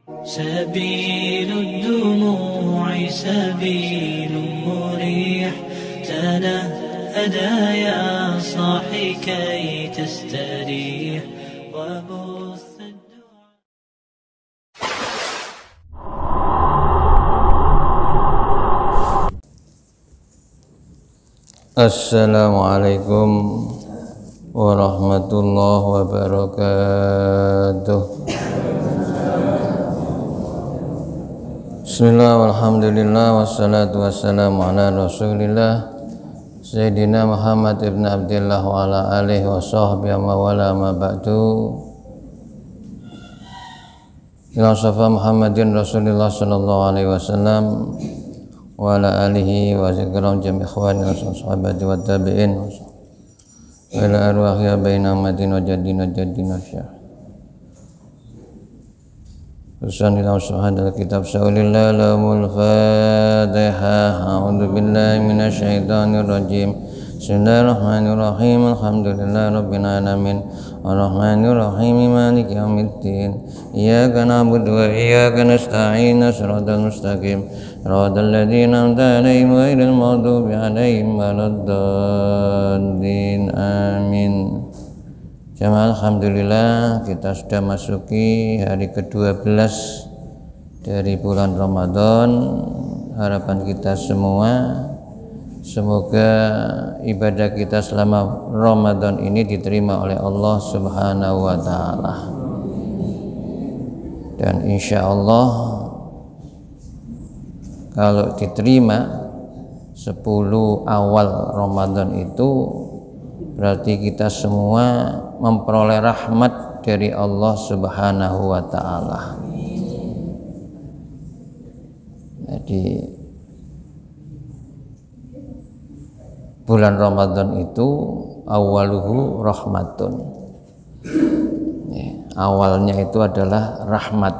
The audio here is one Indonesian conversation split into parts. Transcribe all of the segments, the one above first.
سبيل الدموع سبيل مريح تنهدى يا صاحي كي تستريح وبث Assalamualaikum warahmatullahi wabarakatuh. Bismillah walhamdulillah wassalatu wassalamu ala rasulillah Sayyidina Muhammad ibn Abdillah wa ala alihi wa sahbihi wa wala ma ba'du. Ila safa Muhammadin Rasulillah sallallahu alaihi wasallam wa ala alihi wa zikram jami ikhwani wa sahabati wa tabi'in wa ila arwahi baina madin wa jadina syah Usan ila syahadal kitab sa'ulillah lamul fatihah a'udhu billahi minasyaitanir rajim bismillahirrahmanirrahim alhamdulillah rabbil alamin arrahmanirrahim maliki yaumiddin iyyaka na'budu wa iyyaka nasta'in shiratal mustaqim siratal ladzina an'amta 'alaihim ghairil maghdubi 'alaihim waladdallin amin. Jamaah alhamdulillah kita sudah masuki hari ke-12 dari bulan Ramadan. Harapan kita semua semoga ibadah kita selama Ramadan ini diterima oleh Allah Subhanahu wa taala. Dan insya Allah kalau diterima 10 awal Ramadan itu berarti kita semua memperoleh rahmat dari Allah Subhanahu wa taala. Jadi bulan Ramadan itu awaluhu rahmatun. Awalnya itu adalah rahmat.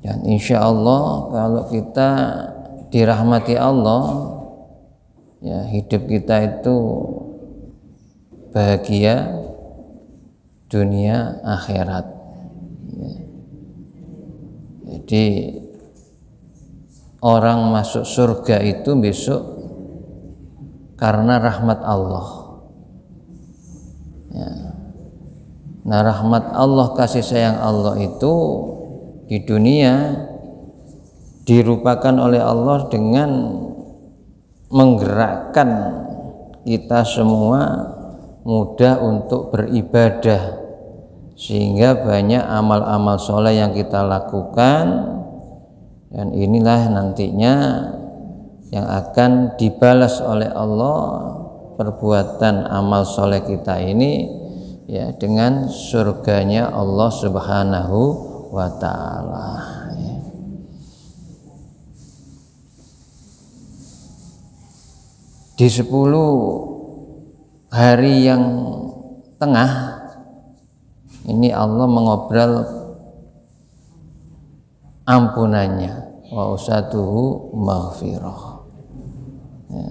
Dan insya Allah kalau kita dirahmati Allah, ya hidup kita itu bahagia dunia akhirat. Ya. Jadi orang masuk surga itu besok karena rahmat Allah. Ya. Nah, rahmat Allah, kasih sayang Allah itu di dunia dirupakan oleh Allah dengan menggerakkan kita semua mudah untuk beribadah, sehingga banyak amal-amal soleh yang kita lakukan, dan inilah nantinya yang akan dibalas oleh Allah perbuatan amal soleh kita ini, ya, dengan surganya Allah Subhanahu wa ta'ala. Di 10 hari yang tengah ini Allah mengobrol ampunannya, wa usatuhu maghfirah. Ya.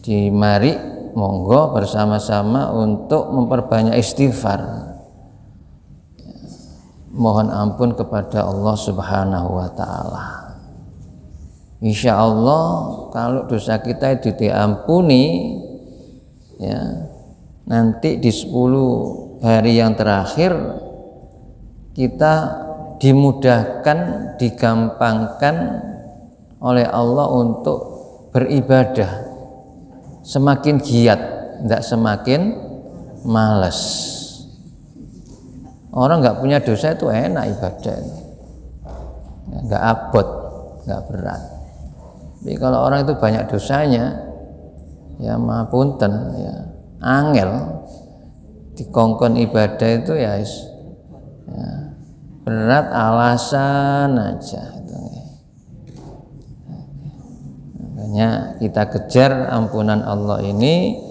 Di mari monggo bersama-sama untuk memperbanyak istighfar, ya, mohon ampun kepada Allah Subhanahu wa ta'ala. Insya Allah kalau dosa kita itu diampuni, ya, nanti di 10 hari yang terakhir kita dimudahkan, digampangkan oleh Allah untuk beribadah, semakin giat, tidak semakin malas. Orang nggak punya dosa itu enak ibadah, nggak abot, nggak berat. Tapi kalau orang itu banyak dosanya, ya mapunten, ya angel dikongkon ibadah itu, ya, ya berat, alasan aja itu. Makanya kita kejar ampunan Allah ini,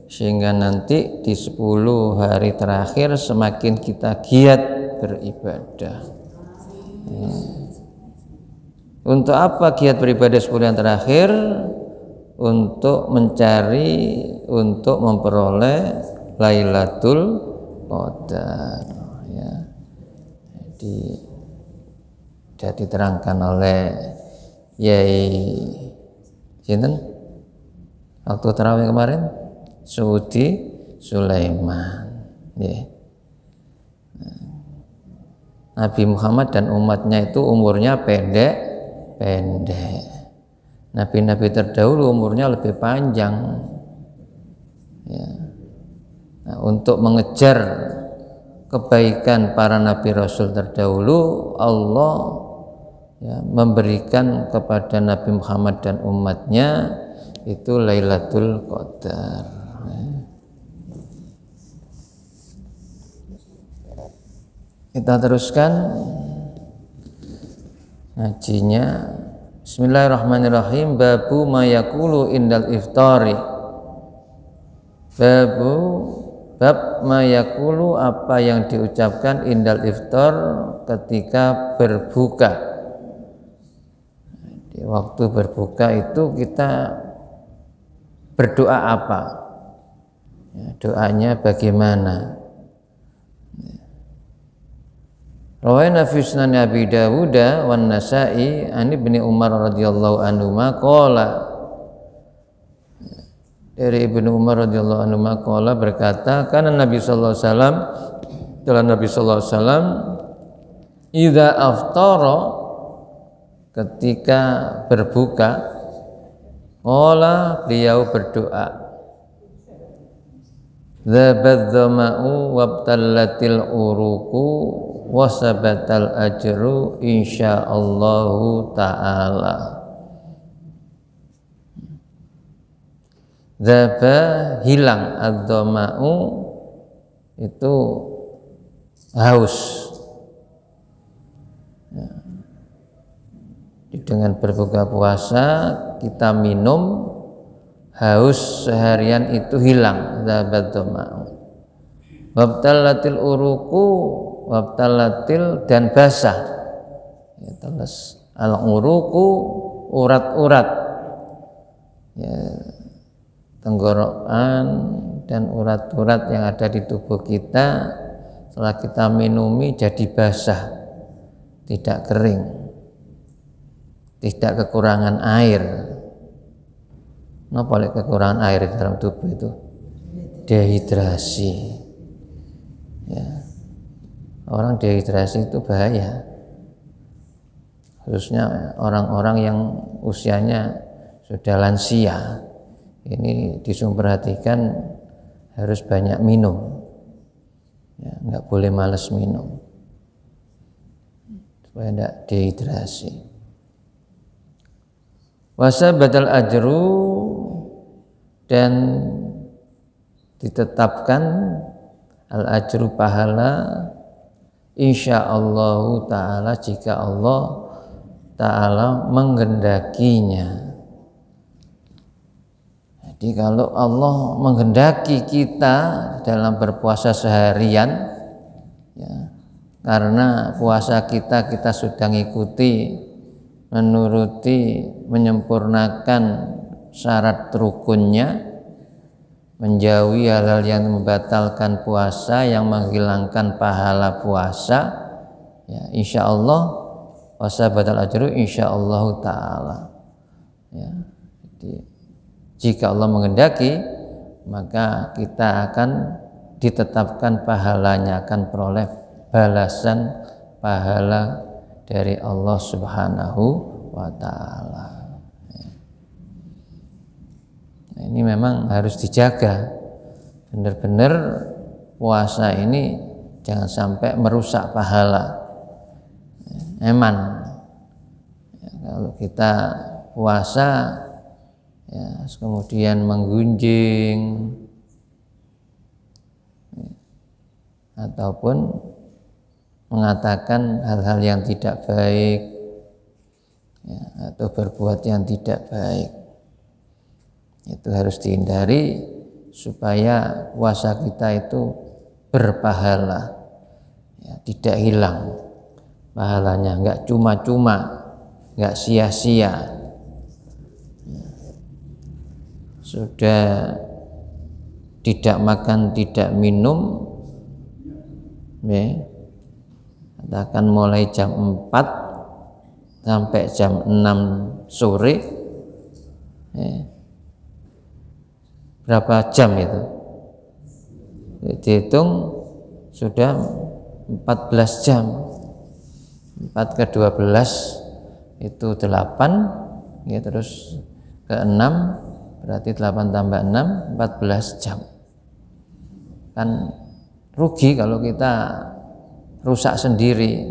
sehingga nanti di 10 hari terakhir semakin kita giat beribadah. Ya. Untuk apa giat beribadah 10 yang terakhir? Untuk mencari, untuk memperoleh Lailatul Qadar, ya. sudah diterangkan oleh Yai sinten waktu tarawih kemarin, Suudi Sulaiman. Nabi Muhammad dan umatnya itu umurnya pendek. Nabi-nabi terdahulu umurnya lebih panjang. Ya. Nah, untuk mengejar kebaikan para nabi rasul terdahulu, Allah memberikan kepada Nabi Muhammad dan umatnya itu Lailatul Qadar. Kita teruskan ngajinya. Bismillahirrahmanirrahim. Babu ma yaqulu indal iftari. Bab ma yaqulu, apa yang diucapkan indal iftar, ketika berbuka. Di waktu berbuka itu kita berdoa apa? Doanya bagaimana? Rawaina fi sunan Abi Dawud wan Nasa'i an Ibnu Umar radhiyallahu anhu qala, dari Ibnu Umar radhiyallahu anhu qala berkata, kana Nabi sallallahu alaihi wasallam, telah Nabi sallallahu alaihi wasallam idza aftara, ketika berbuka, qala, beliau berdoa, dzabadz dhama'u wabtallatil uruqu wasabatal ajru insyaallahu ta'ala. Dzaba, hilang, ad-dhama'u itu haus. Dengan berbuka puasa kita minum, haus seharian itu hilang. Dzabad dhama'u wabtallatil uruqu, wabtalatil, dan basah. Al-uruqu, urat-urat, tenggorokan dan urat-urat yang ada di tubuh kita setelah kita minumi jadi basah, tidak kering, tidak kekurangan air. Kenapa kekurangan air di dalam tubuh itu? Dehidrasi. Orang dehidrasi itu bahaya, khususnya orang-orang yang usianya sudah lansia. Ini disuruh perhatikan, harus banyak minum, nggak boleh malas minum supaya tidak dehidrasi. Wasa badal ajru, dan ditetapkan al-ajru, pahala, insyaallahu ta'ala, jika Allah ta'ala menghendakinya. Jadi kalau Allah menghendaki kita dalam berpuasa seharian, karena puasa kita sudah ngikuti, menuruti, menyempurnakan syarat rukunnya, menjauhi hal-hal yang membatalkan puasa, yang menghilangkan pahala puasa, insyaallah wasabatal ajru insyaallahu ta'ala. Jadi jika Allah menghendaki, maka kita akan ditetapkan pahalanya, akan peroleh balasan pahala dari Allah Subhanahu wa ta'ala. Ini memang harus dijaga benar-benar, puasa ini jangan sampai merusak pahala. Kalau kita puasa kemudian menggunjing ataupun mengatakan hal-hal yang tidak baik, atau berbuat yang tidak baik, itu harus dihindari supaya puasa kita itu berpahala, tidak hilang pahalanya, enggak cuma-cuma, enggak sia-sia. Sudah tidak makan, tidak minum, katakan mulai jam 4 sampai jam 6 sore, berapa jam itu? Dihitung sudah 14 jam. 4 ke 12 itu 8, ya, terus ke 6 berarti 8 tambah 6 14 jam. Kan rugi kalau kita rusak sendiri,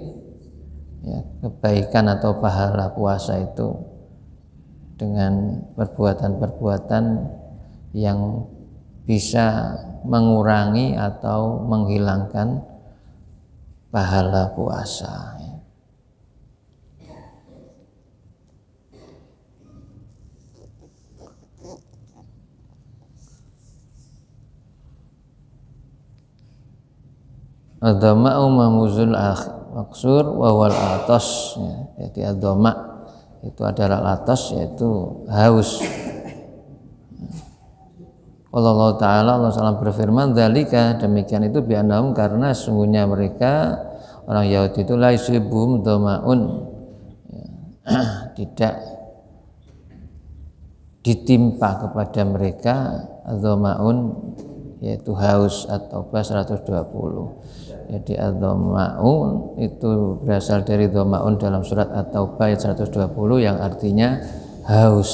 ya, kebaikan atau pahala puasa itu dengan perbuatan-perbuatan yang bisa mengurangi atau menghilangkan pahala puasa. Ad-dhama'u mahmuzul maksur wa wal atas, ya. Jadi ad-dhama' itu adalah atas, yaitu haus. Allah Ta'ala, Allah SWT berfirman, dzalika, demikian itu bi'annahum, karena sungguhnya mereka orang Yahudi itu la yusibuhum dhama'un, ya, tidak ditimpa kepada mereka dhama'un, yaitu haus. At-Taubah 120. Jadi ad-dhama'un itu berasal dari dhama'un dalam surat At-Taubah ayat 120 yang artinya haus.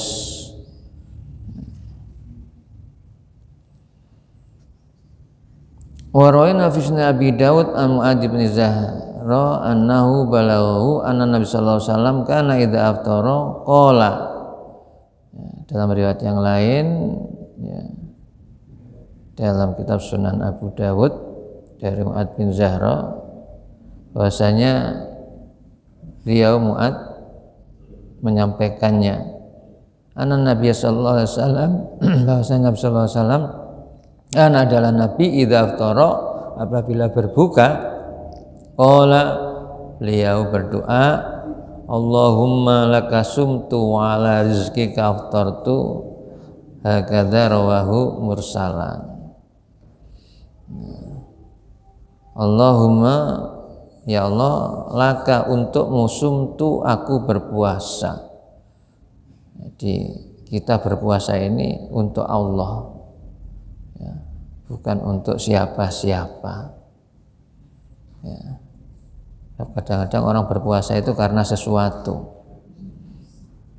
Wa rawaina fi sunan Abi Daud an Mu'adz bin Zahra annahu balaghahu anna Nabi sallallahu alaihi wasallam kana idza aftara qala. Dalam riwayat yang lain, ya, dalam kitab Sunan Abu Dawud dari Mu'adz bin Zahra, bahwasanya beliau Mu'adz menyampaikannya, anna Nabi sallallahu alaihi wasallam, bahwasanya Nabi sallallahu alaihi wasallam adalah Nabi idza aftara, apabila berbuka, qala, beliau berdoa, Allahumma laka sumtu wa ala rizqika aftartu, hakadza rawahu mursalan. Allahumma, ya Allah, laka, untukmu, sumtu, aku berpuasa. Jadi kita berpuasa ini untuk Allah, ya, bukan untuk siapa-siapa, ya. Kadang-kadang orang berpuasa itu karena sesuatu,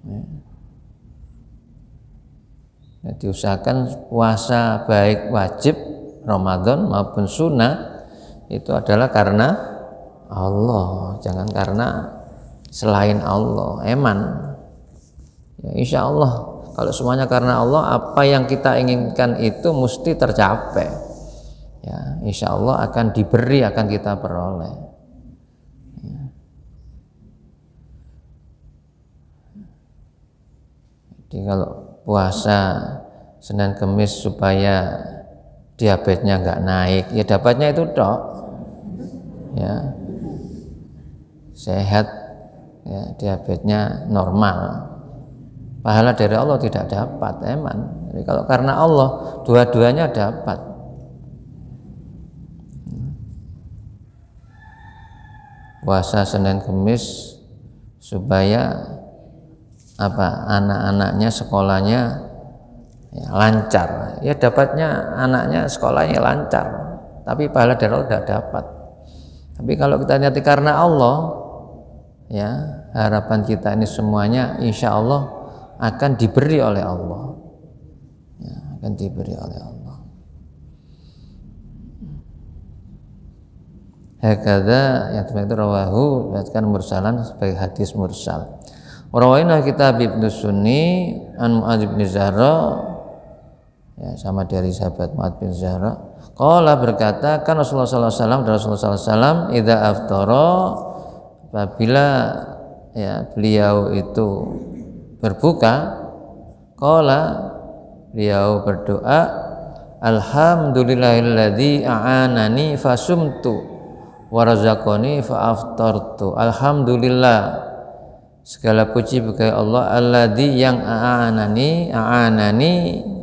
ya. Jadi usahakan puasa baik wajib Ramadan maupun sunnah itu adalah karena Allah, jangan karena selain Allah. Eman, ya, insya Allah kalau semuanya karena Allah, apa yang kita inginkan itu mesti tercapai, ya, insya Allah akan diberi, akan kita peroleh, ya. Jadi kalau puasa Senin Kemis supaya diabetesnya nggak naik, ya dapatnya itu tok, ya, sehat, ya, diabetesnya normal, pahala dari Allah tidak dapat. Eman. Jadi kalau karena Allah, dua-duanya dapat. Puasa Senin Kemis supaya apa, anak-anaknya sekolahnya, ya, lancar, ya dapatnya anaknya sekolahnya lancar, tapi pahala dari Allah tidak dapat. Tapi kalau kita niati karena Allah, ya, harapan kita ini semuanya insya Allah akan diberi oleh Allah, ya, akan diberi oleh Allah. Hakadza, yang itu rawahu, berarti mursalan, sebagai hadis mursal. Rawaina kitab Ibnu Sunni an Mu'adz bin Zahra, ya, sama dari sahabat Mu'adz bin Zahra, qala, berkata, kan Rasulullah sallallahu alaihi wasallam, Rasulullah sallallahu alaihi wasallam idza aftara, apabila, ya, beliau itu berbuka, qala, beliau berdoa, alhamdulillahilladzi a'anani fasumtu wa razaqani fa aftartu. Alhamdulillah, segala puji bagi Allah, alladzi, yang a'anani,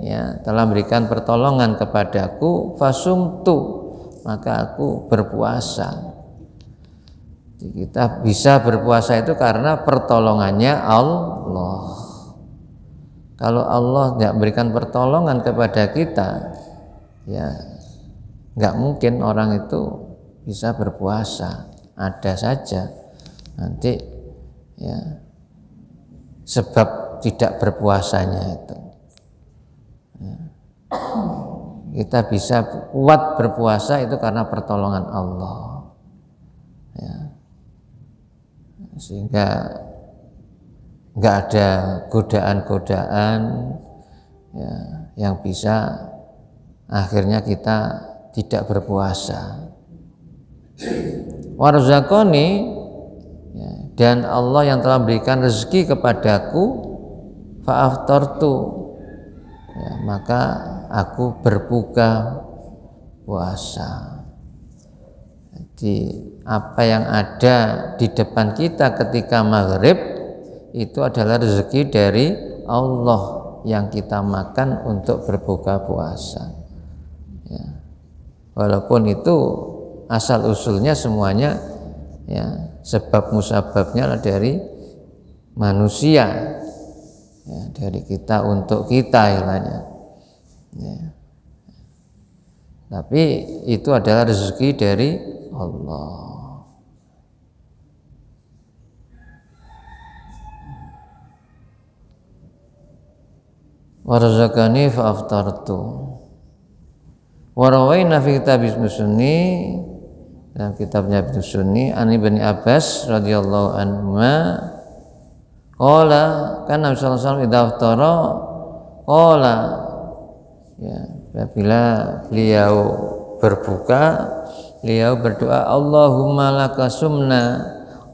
ya, telah memberikan pertolongan kepadaku, fasumtu, maka aku berpuasa. Jadi kita bisa berpuasa itu karena pertolongannya Allah. Kalau Allah tidak berikan pertolongan kepada kita, ya nggak mungkin orang itu bisa berpuasa. Ada saja nanti ya sebab tidak berpuasanya itu. Ya. Kita bisa kuat berpuasa itu karena pertolongan Allah. Ya. Sehingga nggak ada godaan-godaan ya, yang bisa akhirnya kita tidak berpuasa. Warzaqani ya, dan Allah yang telah berikan rezeki kepadaku, fa'aftartu ya, maka aku berbuka puasa. Jadi apa yang ada di depan kita ketika maghrib itu adalah rezeki dari Allah yang kita makan untuk berbuka puasa ya. Walaupun itu asal usulnya semuanya ya, sebab musababnya adalah dari manusia ya, dari kita untuk kita istilahnya ya. Tapi itu adalah rezeki dari Allah. Warzaqani fa'aftartu. Warawaina fi kitab Ibnu Sunni, dalam kitabnya Ibnu Sunni, an Ibnu Abbas radhiyallahu anhuma qala kana Nabi sallallahu alaihi wasallam idza aftara qala ya, apabila beliau berbuka beliau berdoa Allahumma laka sumna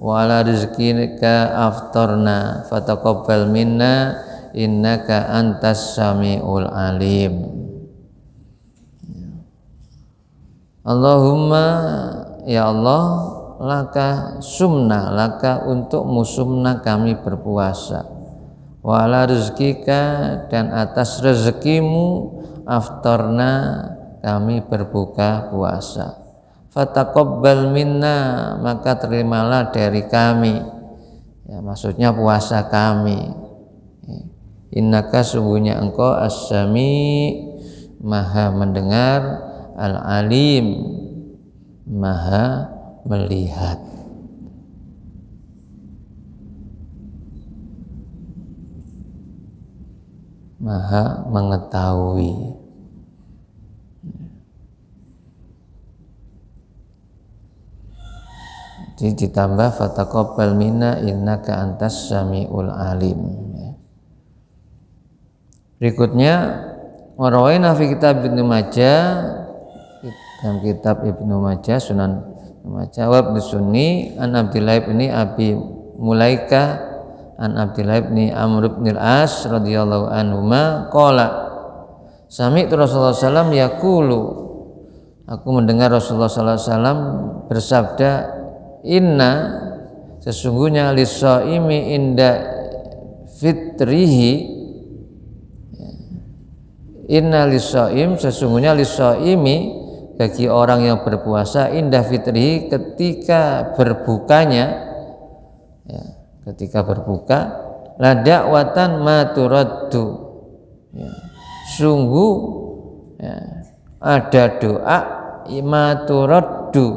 wa ala rizqika aftarna fataqabbal minna innaka antas samiul alim. Allahumma ya Allah laka sumna, laka untuk musumna kami berpuasa, wa ala rizqika dan atas rezekimu aftarna kami berbuka puasa, fataqabbal minna maka terimalah dari kami ya, maksudnya puasa kami. Innaka sungguhnya engkau as-sami maha mendengar, al-alim maha melihat. Maha mengetahui. Jadi ditambah fataqabbal minna innaka antas samiul alim. Berikutnya warawaina fi kitab Ibnu Majah, dalam kitab Ibnu Majah Sunan Majah wa Ibnu Sunni an Abdillah bin Abi Mulaika an Abdillah bin Amr bin Al-As radhiyallahu anhuma qala sami'tu Rasulullah sallallahu alaihi wasallam yaqulu, aku mendengar Rasulullah sallallahu alaihi wasallam bersabda, inna sesungguhnya lis-shaimi inda fitrihi, inna lis-shaim sesungguhnya lis-shaimi bagi orang yang berpuasa inda fitrihi ketika berbukanya ya, ketika berbuka la da'watan ma turaddu ya, sungguh ya, ada doa ma turaddu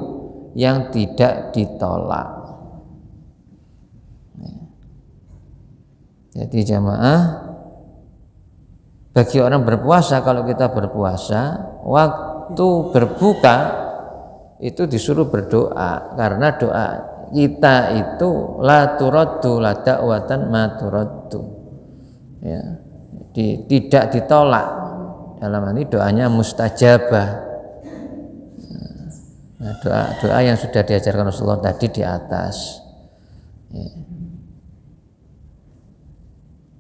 yang tidak ditolak ya. Jadi jamaah, bagi orang berpuasa, kalau kita berpuasa waktu berbuka itu disuruh berdoa, karena doa kita itu la turaddu la da'watan ma turaddu ya, tidak ditolak, dalam hal ini doanya mustajabah. Nah, doa yang sudah diajarkan Rasulullah tadi di atas ya.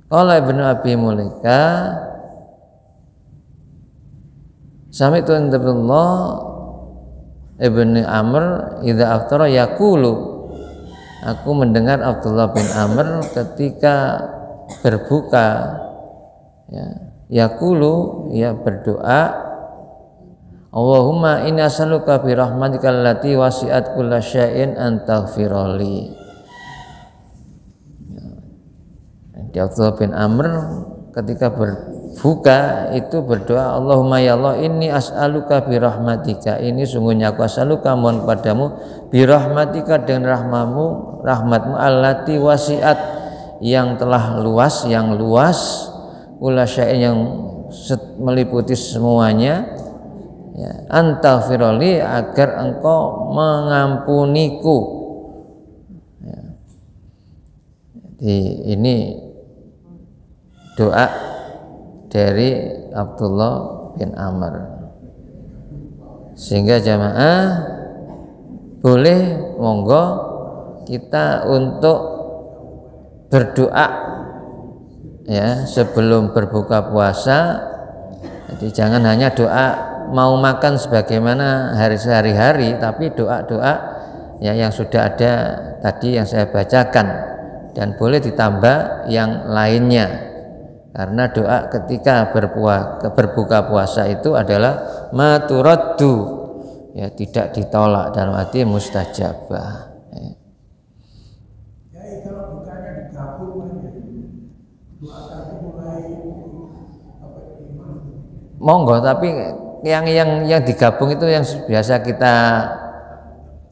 Qala Ibnu Abi Mulaika sami'tu Abdullah ibn Amr idza aftara yaqulu, aku mendengar Abdullah bin Amr ketika berbuka ya, yaqulu ya berdoa Allahumma inni as'aluka bi rahmatikal lati wasi'at kulla syai'in an taghfirali. Di Abdullah bin Amr ketika berbuka itu berdoa, Allahumma ya Allah inni as'aluka bi rahmatika, ini sungguhnya aku as'aluka mohon padamu bi rahmatika dengan rahmatmu allati wasi'at yang telah luas, yang luas, kulla syai'in yang meliputi semuanya, ya, antaghfirali agar engkau mengampuniku. Ya. Jadi ini doa dari Abdullah bin Amr, sehingga jamaah boleh monggo kita untuk berdoa ya sebelum berbuka puasa. Jadi jangan hanya doa mau makan sebagaimana sehari-hari, tapi doa-doa ya yang sudah ada tadi yang saya bacakan, dan boleh ditambah yang lainnya, karena doa ketika berbuka puasa itu adalah maturaddu, ya tidak ditolak, dalam arti mustajabah. Ya. Kalau bukanya digabung doa tadi mulai monggo, tapi yang digabung itu yang biasa kita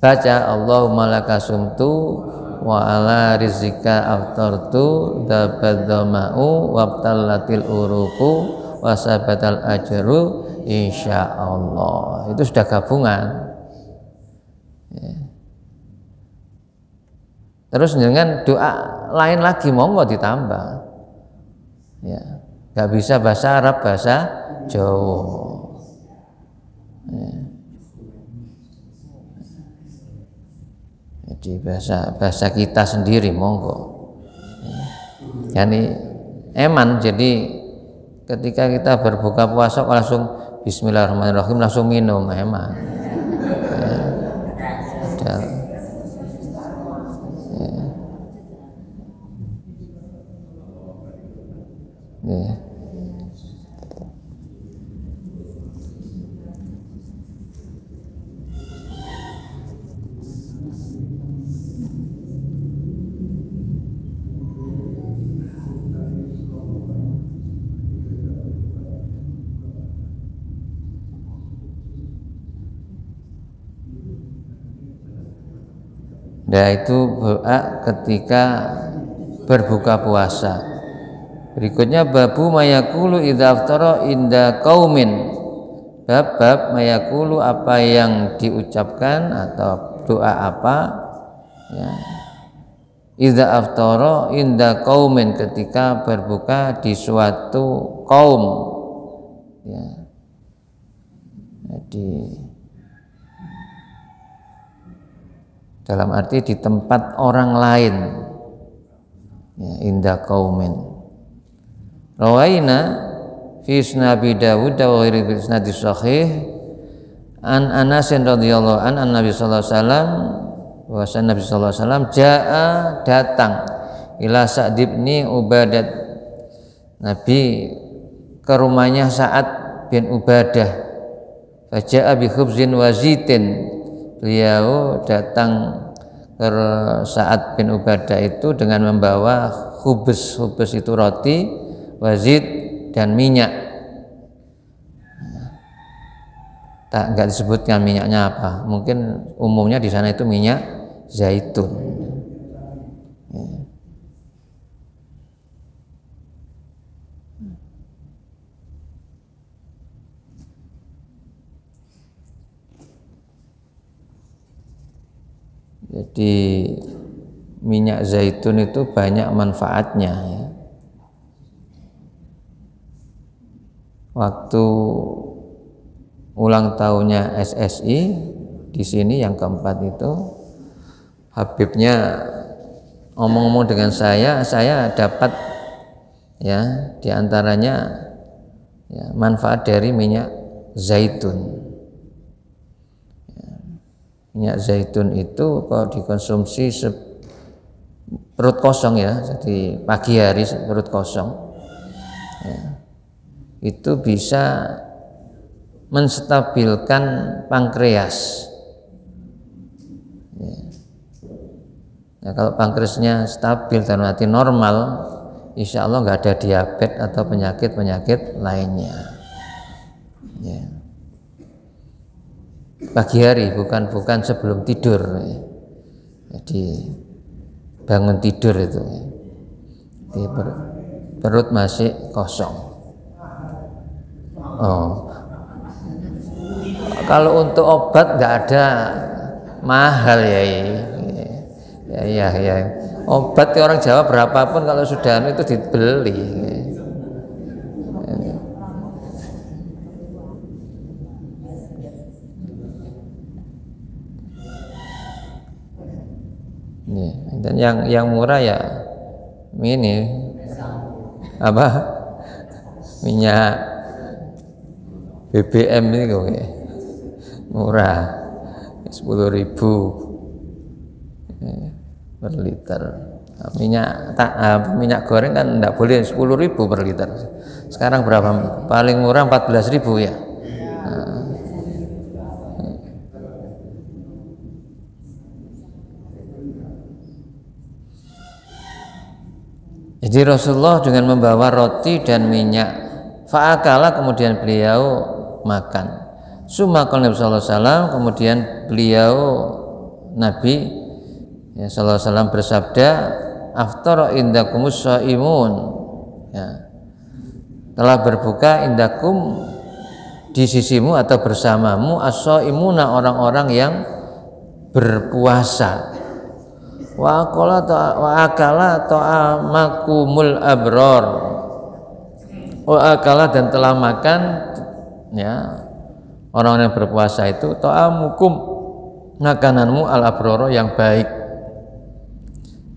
baca, Allahumma laka sumtu wa ala rizika aftartu dabadzama'u wabtallatil uruku wa sabatal ajru insyaallah. Itu sudah gabungan ya. Terus dengan doa lain lagi monggo ditambah ya, nggak bisa bahasa Arab, bahasa Jawa ya. Jadi bahasa kita sendiri monggo. Yani eman, jadi ketika kita berbuka puasa langsung bismillahirrahmanirrahim langsung minum eman. Ya. Ya. Nah itu doa ketika berbuka puasa. Berikutnya babu mayakulu idza aftara inda qaumin. Bab mayakulu, apa yang diucapkan atau doa apa ya. Idza aftara inda qaumin, ketika berbuka di suatu kaum ya. Jadi dalam arti di tempat orang lain ya, inda qaumin. Rawaina fi Nabi Dawud wa ghairi bi isnad sahih an Anas radhiyallahu an Nabi sallallahu alaihi wasallam, wa Nabi sallallahu alaihi wasallam jaa datang ila Sa'd bin Ubadah, Nabi ke rumahnya Sa'ad bin Ubadah, fa jaa bi khubzin wa zitin, beliau datang ke Sa'ad bin Ubadah itu dengan membawa khubz itu roti, wazid dan minyak. Tak enggak disebutkan minyaknya apa, mungkin umumnya di sana itu minyak zaitun. Jadi minyak zaitun itu banyak manfaatnya ya. Waktu ulang tahunnya SSI di sini yang keempat itu, Habibnya ngomong-ngomong dengan saya dapat ya diantaranya ya, manfaat dari minyak zaitun. Minyak zaitun itu kalau dikonsumsi perut kosong ya, jadi pagi hari perut kosong ya, itu bisa menstabilkan pankreas. Ya, kalau pankreasnya stabil dan arti normal, insya Allah nggak ada diabetes atau penyakit-penyakit lainnya. Ya. Pagi hari, bukan sebelum tidur. Ya. Jadi bangun tidur itu, ya. Jadi perut masih kosong. Oh, kalau untuk obat nggak ada mahal ya. Ya. Obat orang Jawa berapapun kalau sudah itu dibeli. Dan yang murah ya ini apa, minyak BBM itu murah 10.000 per liter. Minyak goreng kan enggak boleh 10.000 per liter. Sekarang berapa? Paling murah 14.000 ya. Jadi Rasulullah dengan membawa roti dan minyak, fa'akala, kemudian beliau makan. Sumakal Nabi sallallahu alaihi wasallam, kemudian beliau Nabi ya, sallallahu alaihi wasallam bersabda, aftara indakumus shaimun, ya, telah berbuka indakum, di sisimu atau bersamamu, as-shaimuna, orang-orang yang berpuasa. Wa akala ta'amakumul abror, wa akala, dan telah makan ya orang yang berpuasa itu, ta'amukum, makananmu, al abroro, yang baik.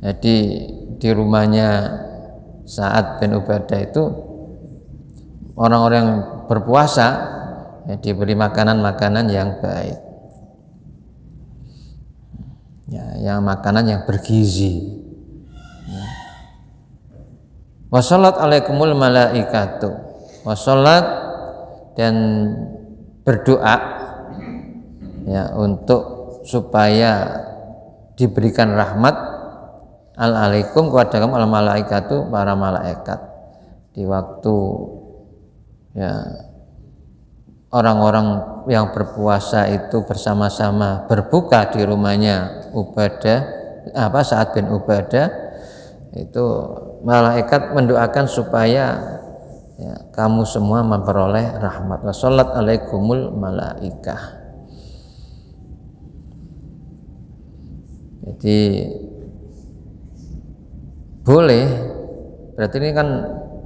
Jadi di rumahnya Sa'ad bin Ubadah itu orang-orang yang berpuasa ya, diberi makanan-makanan yang baik. Ya, yang makanan yang bergizi. Ya. Wassalat alaikumul malaikatu, wassalat, dan berdoa ya untuk supaya diberikan rahmat alaikum kepada kamu, al malaikatu, para malaikat, di waktu ya orang-orang yang berpuasa itu bersama-sama berbuka di rumahnya Sa'ad bin Ubadah, itu malaikat mendoakan supaya ya, kamu semua memperoleh rahmat. Wassalat alaikumul malaikah. Jadi boleh, berarti ini kan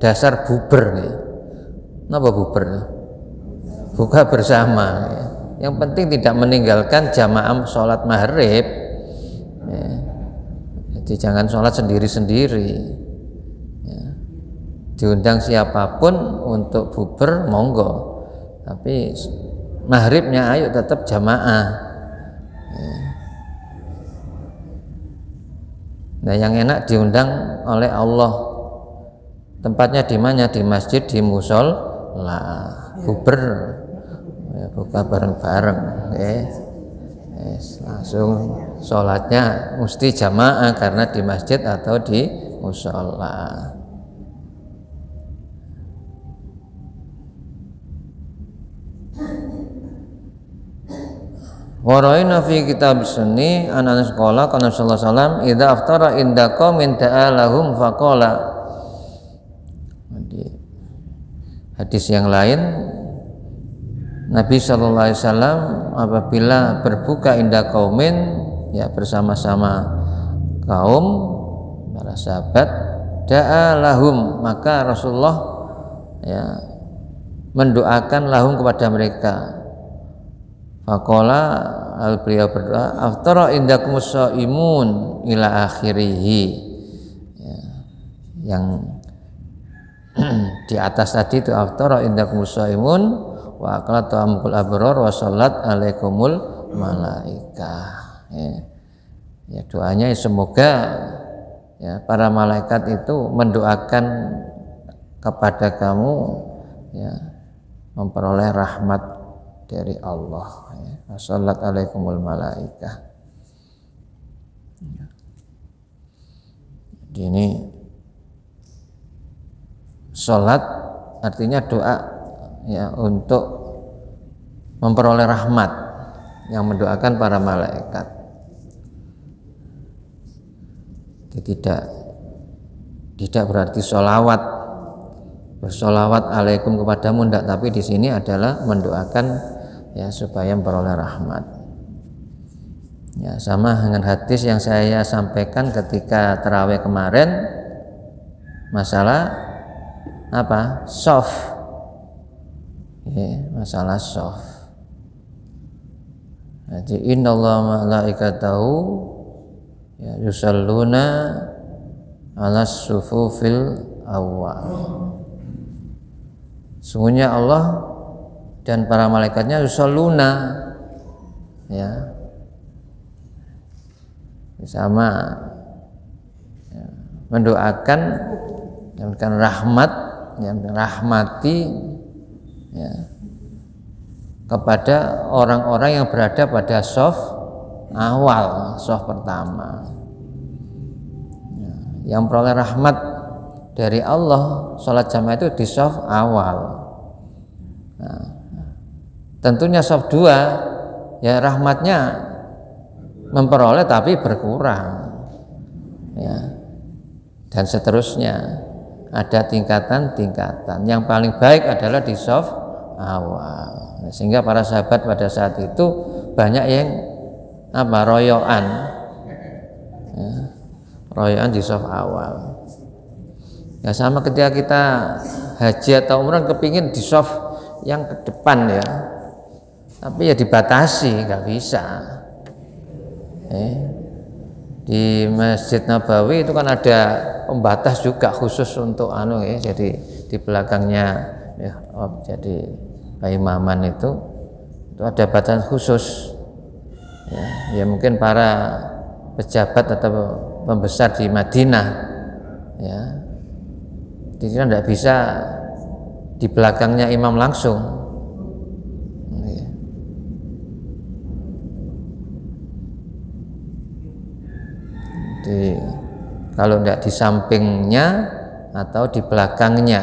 dasar buber nih. Kenapa buber? Buka bersama ya. Yang penting tidak meninggalkan jamaah sholat maghrib ya. Jadi jangan sholat sendiri-sendiri ya. Diundang siapapun untuk buber monggo, tapi maghribnya ayo tetap jamaah ya. Nah yang enak diundang oleh Allah, tempatnya di mana? Di masjid, di musola, buber ya, buka bareng-bareng langsung sholatnya mesti jamaah karena di masjid atau di musola. Waraina fi kitab sunni anak sekolah kana sallallahu alaihi wasallam idza aftara inda qaumin ta'alahum faqala. Hadis yang lain, Nabi sallallahu alaihi wasallam apabila berbuka inda qaumin ya bersama-sama kaum para sahabat, da'alahum, maka Rasulullah ya mendoakan lahum kepada mereka. Faqala, beliau berdoa, aftara indakumus shaimun ila akhirih ya, yang di atas tadi itu aftara indakumus shaimun wa aqala ta'amul abror wa shallat alaikumul malaikah ya, doanya semoga ya para malaikat itu mendoakan kepada kamu ya memperoleh rahmat dari Allah ya. Wassalat alaikumul malaikah. Jadi ini salat artinya doa ya untuk memperoleh rahmat yang mendoakan para malaikat. Jadi tidak berarti sholawat bersolawat alaikum kepadamu enggak, tapi di sini adalah mendoakan ya supaya memperoleh rahmat. Ya, sama dengan hadis yang saya sampaikan ketika tarawih kemarin, masalah apa? Shaf. Ya, masalah shaf. Jadi innallaha malaikatahu ya yusalluna ala sufufil awwal. Sungguhnya Allah dan para malaikatnya yusalluna ya sama ya, mendoakan memberikan rahmat yang rahmati ya, kepada orang-orang yang berada pada shaf awal, shaf pertama ya, yang peroleh rahmat dari Allah. Sholat jamaah itu di shaf awal. Nah, tentunya shaf 2 ya rahmatnya memperoleh tapi berkurang ya, dan seterusnya ada tingkatan-tingkatan. Yang paling baik adalah di shaf awal, sehingga para sahabat pada saat itu banyak yang royoan ya, royoan di shaf awal ya. Sama ketika kita haji atau umrah kepingin di shaf yang ke depan ya, tapi ya dibatasi, nggak bisa. Di Masjid Nabawi itu kan ada pembatas juga khusus untuk ya, jadi di belakangnya ya, jadi imaman itu ada batasan khusus ya, ya mungkin para pejabat atau pembesar di Madinah ya, jadi tidak bisa di belakangnya imam langsung. Jadi, kalau tidak di sampingnya atau di belakangnya,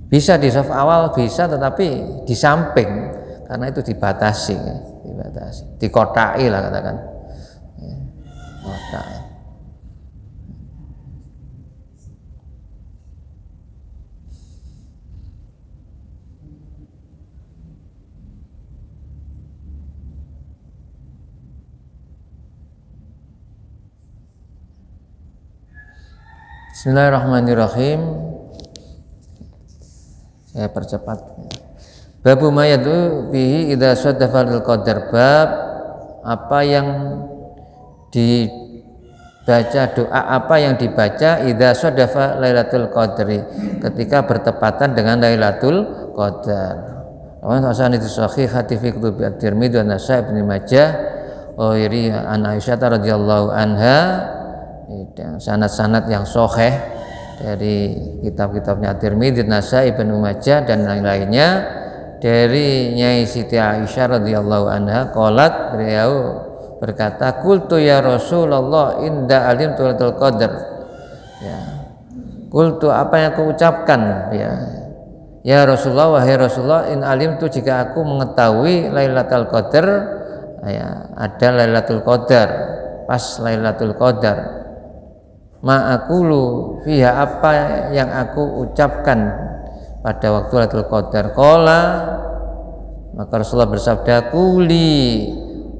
bisa di shaf awal bisa, tetapi di samping karena itu dibatasi, dikotai lah katakan, kotai. Bismillahirrahmanirrahim. Saya percepat. Babu mayadu bihi idza saddafal qadar. Bab apa yang dibaca, doa apa yang dibaca idza saddafa Lailatul Qadri, ketika bertepatan dengan Lailatul Qadar. Wa hasan itu sahih hati fi kutub at-Tirmidzi wa Nasa'i Ibnu Majah wa iri an Aisyah radhiyallahu anha, sanad-sanad yang sahih dari kitab-kitabnya At-Tirmidzi, Nasa'i, Ibnu Majah dan lain-lainnya dari Nyai Siti Aisyah radhiyallahu anha. Qalat, beliau berkata, qultu ya Rasulullah inda alimtu Lailatul Qadar. Ya. Qultu, apa yang aku ucapkan ya. Ya Rasulullah, wahai Rasulullah, in alimtu, jika aku mengetahui Lailatul Qadar ya, ada Lailatul Qadar, pas Lailatul Qadar, ma'akulu fiha, apa yang aku ucapkan pada waktu Lailatul Qadar. Qala, maka Rasulullah bersabda, kuli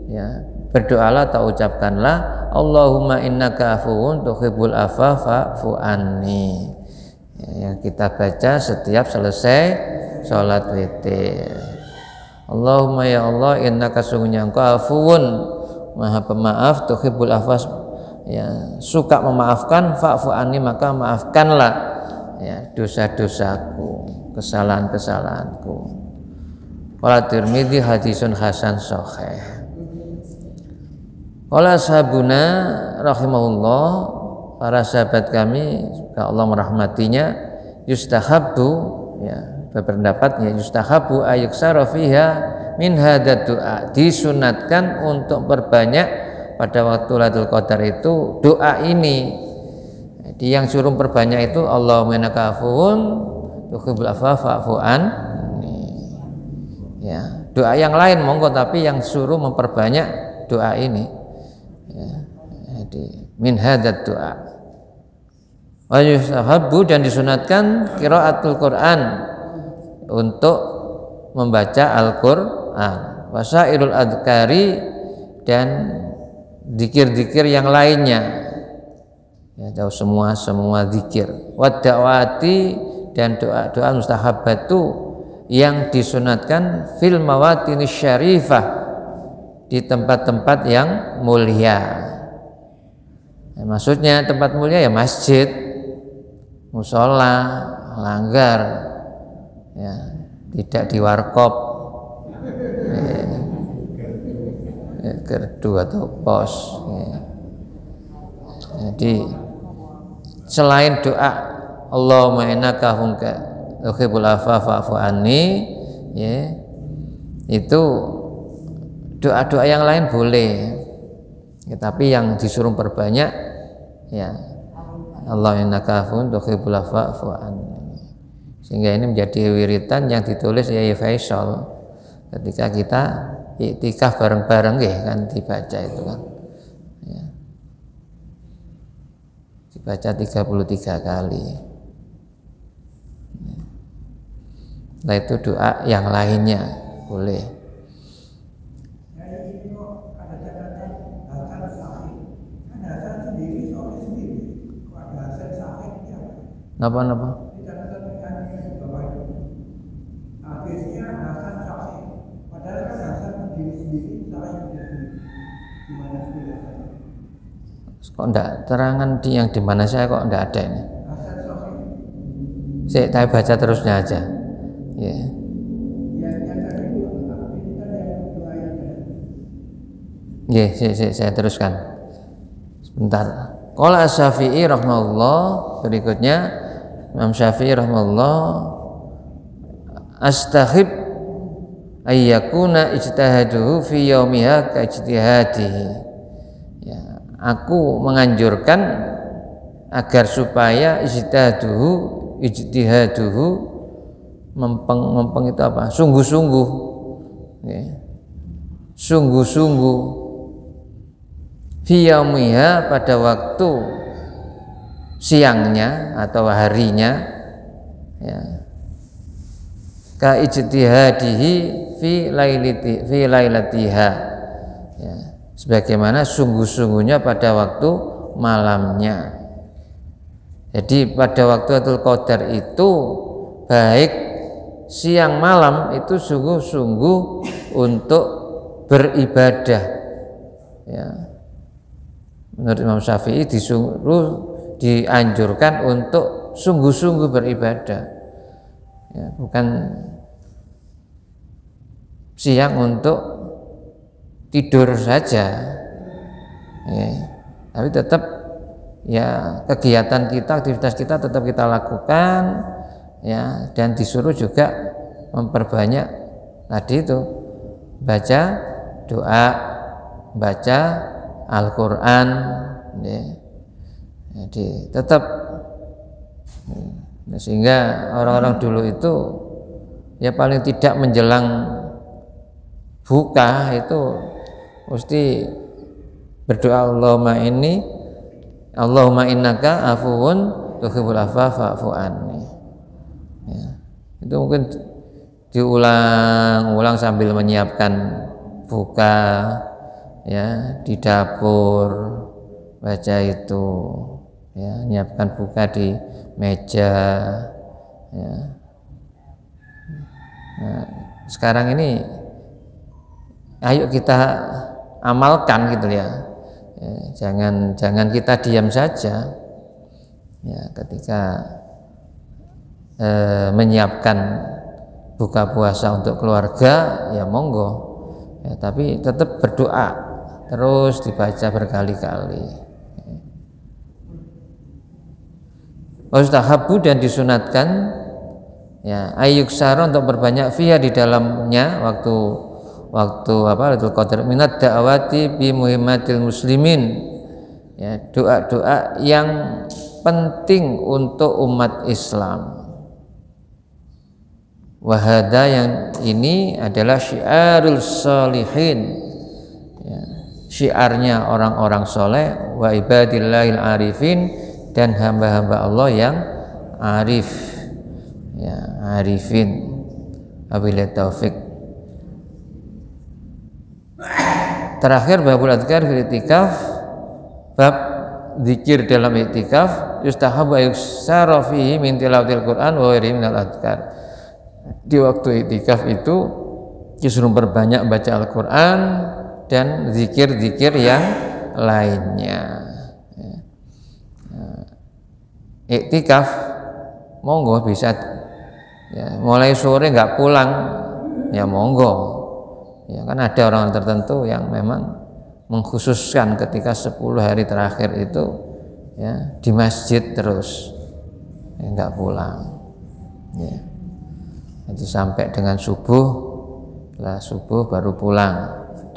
ya, berdoalah atau ucapkanlah, Allahumma innaka afuwun tuhibbul afwa fa'fu anni ya, yang kita baca setiap selesai sholat witir. Allahumma ya Allah, innaka sungguhnya engkau afuwun, maha pemaaf, tuhibbul afwa ya, suka memaafkan, fa'fu anni, maka maafkanlah ya dosa-dosaku, kesalahan-kesalahanku. Qala Tirmidzi hadisun hasan sahih. Qala sahabuna rahimahullah, para sahabat kami, semoga Allah merahmatinya, yustahabbu ya, berpendapat ya yustahabu ayuksara fiha min hadad doa, disunatkan untuk perbanyak pada waktu Lailatul Qadar itu doa ini. Jadi yang suruh perbanyak itu Allahumma innaka afuwun tuhibbul afwa fa'fu anni. Ya, doa yang lain monggo, tapi yang suruh memperbanyak doa ini. Ya, jadi min hadad doa. Wa yustahabbu, dan disunatkan qiraatul Quran, untuk membaca Al-Quran, wasairul adhkari, dan zikir-zikir yang lainnya, ya tahu semua zikir, wadda'wati, dan doa-doa mustahabatu yang disunatkan fil mawatinis syarifah, di tempat-tempat yang mulia. Ya, maksudnya tempat mulia ya masjid, musola, langgar, ya, tidak di warkop, gerdu atau pos. Ya. Jadi selain doa Allahumma innaka tuhibbul afwa fa'fu anni, ya, itu doa-doa yang lain boleh, ya, tapi yang disuruh perbanyak ya Allah innaka tuhibbul afwa fa'fu anni. Sehingga ini menjadi wiritan yang ditulis Yai Faisal ketika kita iktikaf bareng-bareng ya kan, dibaca itu kan, ya. Dibaca 33 kali. Nah itu doa yang lainnya boleh. Jadi ini kok ada catatan hasan sahih. Kan hasan sendiri soalnya sendiri. Kok ada hasan sahih ya? Napa? Di catatan mekaniknya di bawah itu. Hadisnya hasan sahih. Padahal kan hasan sendiri sahih sendiri. Gimana sebenarnya? Kok enggak terangan yang di mana saya kok enggak ada ini. Hasan sahih. Saya baca terusnya aja. Ya. Yang tadi itu ini kan yang doa yang Ya, saya teruskan. Sebentar. Qala Syafi'i rahimahullah, berikutnya Imam Syafi'i rahimahullah, astahib ayyakuna ijtihaduhu fi yaumiha ka ijtihadihi. Ya, aku menganjurkan agar supaya ijtihaduhu mempeng itu apa? Sungguh-sungguh, ya. Sungguh-sungguh fi yaumiha, pada waktu siangnya atau harinya, ya, ka ijtihadihi fi lailatiha, ya, sebagaimana sungguh-sungguhnya pada waktu malamnya. Jadi pada waktu Lailatul Qadar itu baik siang malam itu sungguh-sungguh untuk beribadah, ya. Menurut Imam Syafi'i dianjurkan untuk sungguh-sungguh beribadah, ya, bukan siang untuk tidur saja, ya. Tapi tetap ya kegiatan kita, aktivitas kita tetap kita lakukan, ya, dan disuruh juga memperbanyak tadi itu baca doa, baca Al-Quran, ya. Jadi tetap, ya, sehingga orang-orang dulu itu ya paling tidak menjelang buka itu mesti berdoa Allahumma innaka afuwun tuhibbul afwa fa'fu anni. Ya, itu mungkin diulang-ulang sambil menyiapkan buka, ya, di dapur baca itu, ya, menyiapkan buka di meja, ya. Nah, sekarang ini ayo kita amalkan gitu ya, ya, jangan kita diam saja, ya, ketika menyiapkan buka puasa untuk keluarga, ya monggo, ya, tapi tetap berdoa terus, dibaca berkali-kali. Ustahabu, dan disunatkan ya ayyuksara untuk berbanyak fiha di dalamnya waktu Lailatul Qadar minat da'awati bi muhimmatil muslimin, ya doa-doa yang penting untuk umat Islam. Wahada yang ini adalah syiarul sholihin, ya, syiarnya orang-orang soleh, wa ibadillahil arifin, dan hamba-hamba Allah yang arif, ya arifin. Wabillahi taufik. Terakhir babul adzkar fil i'tikaf, bab zikir dalam i'tikaf. Yustahabu ayyuksara fihi min tilawatil Qur'an wa ghairihi minal adzkar. Di waktu i'tikaf itu disuruh berbanyak baca Al-Qur'an dan zikir-zikir yang lainnya. I'tikaf monggo bisa, ya, mulai sore nggak pulang ya monggo. Ya kan ada orang tertentu yang memang mengkhususkan ketika 10 hari terakhir itu ya di masjid terus, ya, nggak pulang, ya. Jadi sampai dengan subuh, lah subuh baru pulang,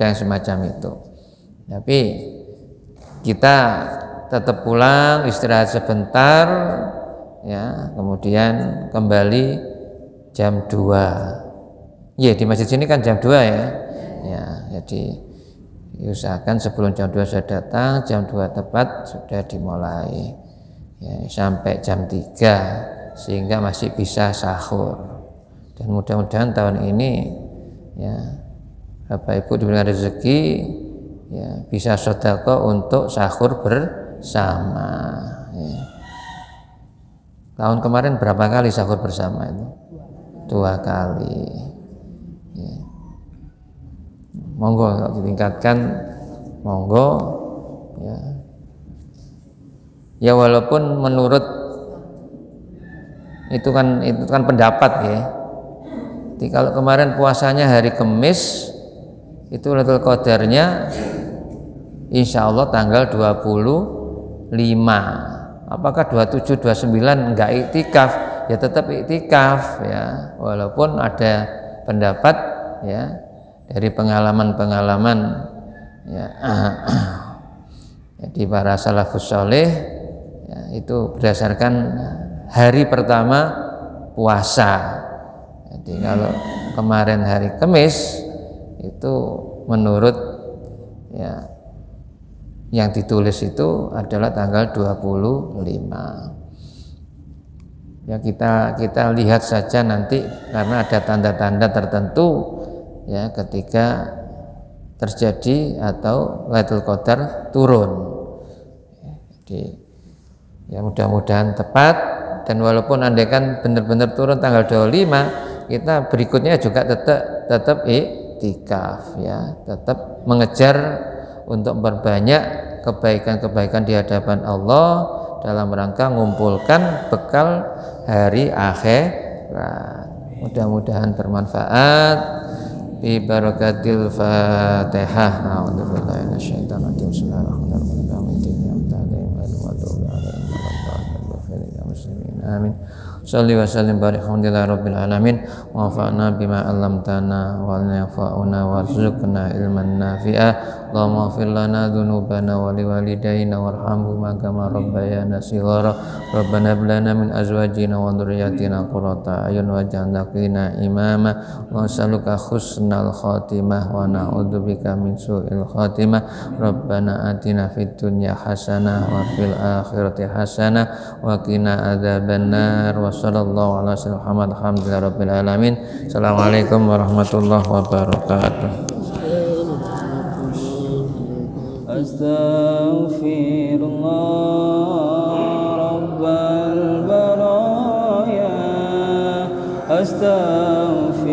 dan semacam itu. Tapi kita tetap pulang, istirahat sebentar, ya, kemudian kembali jam 2. Ya, di masjid sini kan jam 2 ya. Ya, jadi usahakan sebelum jam 2 sudah datang, jam 2 tepat sudah dimulai. Ya, sampai jam 3 sehingga masih bisa sahur. Dan mudah-mudahan tahun ini ya Bapak Ibu diberikan rezeki, ya bisa sedekah untuk sahur bersama, ya. Tahun kemarin berapa kali sahur bersama itu? 2 kali, ya. Monggo ditingkatkan, monggo, ya. Ya walaupun menurut itu kan pendapat, ya. Jadi kalau kemarin puasanya hari Kamis, itu Lailatul Qadarnya insya Allah tanggal 25. Apakah 27, 29 enggak iktikaf? Ya tetap iktikaf, ya. Walaupun ada pendapat, ya, dari pengalaman-pengalaman, ya, jadi para salafus saleh, ya, itu berdasarkan hari pertama puasa. Jadi kalau kemarin hari Kamis itu menurut, ya, yang ditulis itu adalah tanggal 25. Ya kita lihat saja nanti, karena ada tanda-tanda tertentu, ya, ketika terjadi atau Lailatul Qadar turun. Jadi ya mudah-mudahan tepat, dan walaupun andaikan benar-benar turun tanggal 25, kita berikutnya juga tetap iktikaf, ya, tetap mengejar untuk berbanyak kebaikan-kebaikan di hadapan Allah dalam rangka mengumpulkan bekal hari akhirat. Mudah-mudahan bermanfaat. Bi barakatil Fatihah. A'udzubillahi minasyaitonir rajim. Bismillahirrahmanirrahim. Amin. Shalli wa sallim barik alhamdulillah rabbil alamin wa fa'na bima 'allamtana wa nafa'una warzuqna ilman nafi'a. Allahumma ighfir lana dzunubana wa liwalidayna warhamhuma kama rabbayana shighara. Rabbana hab lana min azwajina wa dhurriyyatina qurrata a'yun waj'alna lana imama. Wa nas'aluka husnal khatimah wa na'udzubika min su'il khatimah. Rabbana atina fid dunya hasanah wa fil akhirati hasanah wa qina adzabannar. Wa sallallahu ala sayyidina Muhammad alhamdulillahi rabbil alamin. Assalamualaikum warahmatullahi wabarakatuh. Astaghfirullah rabbal baraya, astaghfirullah.